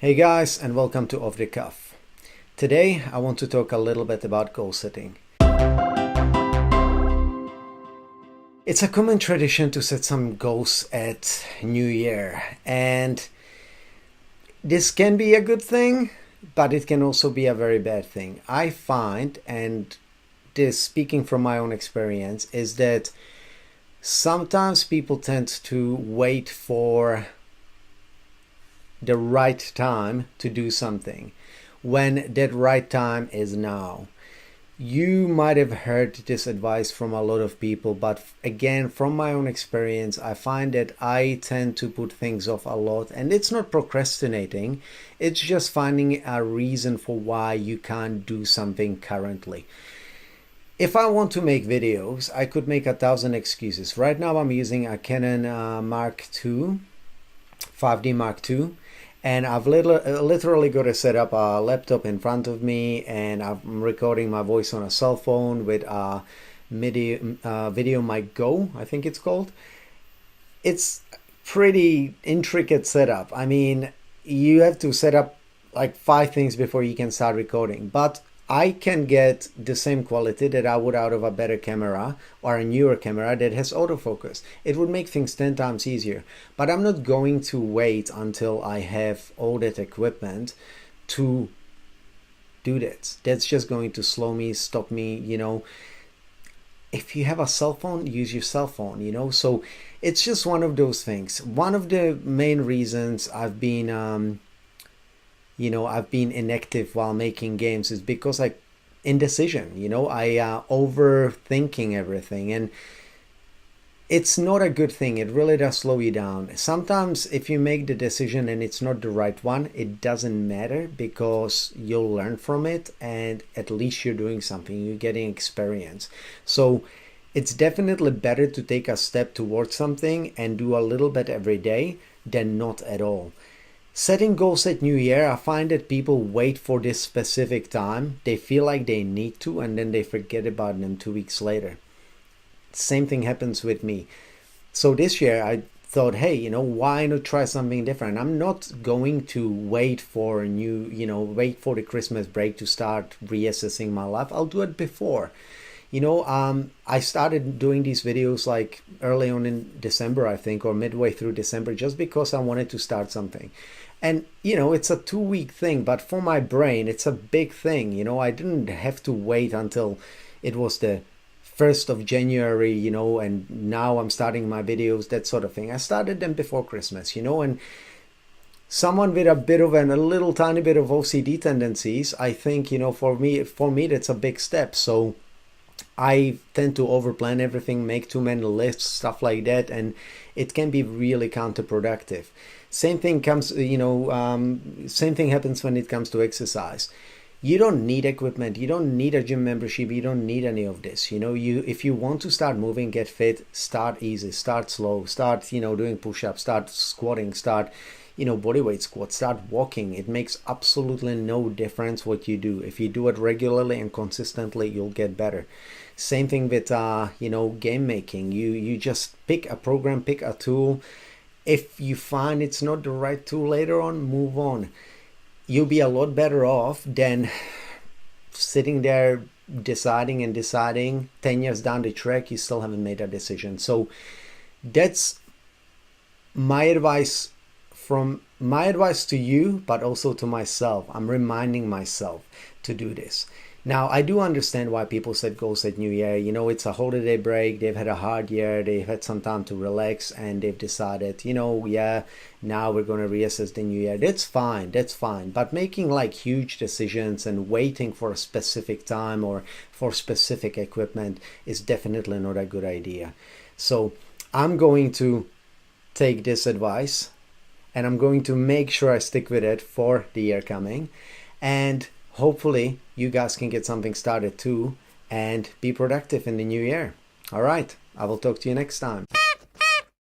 Hey guys, and welcome to Off the Cuff. Today I want to talk a little bit about goal setting. It's a common tradition to set some goals at New Year, and this can be a good thing, but it can also be a very bad thing. I find, and this speaking from my own experience, is that sometimes people tend to wait for the right time to do something when that right time is now. You might have heard this advice from a lot of people, but again, from my own experience, I find that I tend to put things off a lot, and it's not procrastinating, it's just finding a reason for why you can't do something currently. If I want to make videos, I could make 1,000 excuses. Right now I'm using a Canon Mark II, 5D Mark II, and I've literally got to set up a laptop in front of me, and I'm recording my voice on a cell phone with a Video Mic Go, I think it's called. It's pretty intricate setup. I mean, you have to set up like 5 things before you can start recording, but I can get the same quality that I would out of a better camera or a newer camera that has autofocus. It would make things 10 times easier, but I'm not going to wait until I have all that equipment to do that. That's just going to slow me, stop me, If you have a cell phone, use your cell phone, So it's just one of those things. One of the main reasons I've been inactive while making games is because indecision, I overthinking everything, and it's not a good thing. It really does slow you down. Sometimes if you make the decision and it's not the right one, it doesn't matter because you'll learn from it, and at least you're doing something, you're getting experience. So it's definitely better to take a step towards something and do a little bit every day than not at all. Setting goals at New Year, I find that people wait for this specific time. They feel like they need to, and then they forget about them 2 weeks later. Same thing happens with me. So this year I thought, hey, why not try something different? I'm not going to wait for wait for the Christmas break to start reassessing my life. I'll do it before. I started doing these videos like early on in December, I think, or midway through December, just because I wanted to start something. And, it's a 2-week thing, but for my brain, it's a big thing. I didn't have to wait until it was the 1st of January, and now I'm starting my videos, that sort of thing. I started them before Christmas, and someone with a little tiny bit of OCD tendencies, I think, for me, that's a big step. So I tend to overplan everything, make too many lists, stuff like that, and it can be really counterproductive. Same thing happens when it comes to exercise. You don't need equipment, you don't need a gym membership, you don't need any of this. If you want to start moving, get fit, start easy, start slow, start doing push-ups, start squatting, start bodyweight squats, start walking. It makes absolutely no difference what you do. If you do it regularly and consistently, you'll get better. Same thing with game making. You just pick a program, pick a tool. If you find it's not the right tool later on, move on. You'll be a lot better off than sitting there deciding 10 years down the track you still haven't made a decision. So that's my advice to you, but also to myself. I'm reminding myself to do this. Now, I do understand why people set goals at New Year. It's a holiday break. They've had a hard year. They've had some time to relax, and they've decided, now we're going to reassess the new year. That's fine. But making huge decisions and waiting for a specific time or for specific equipment is definitely not a good idea. So I'm going to take this advice, and I'm going to make sure I stick with it for the year coming. And hopefully you guys can get something started too and be productive in the new year. All right, I will talk to you next time.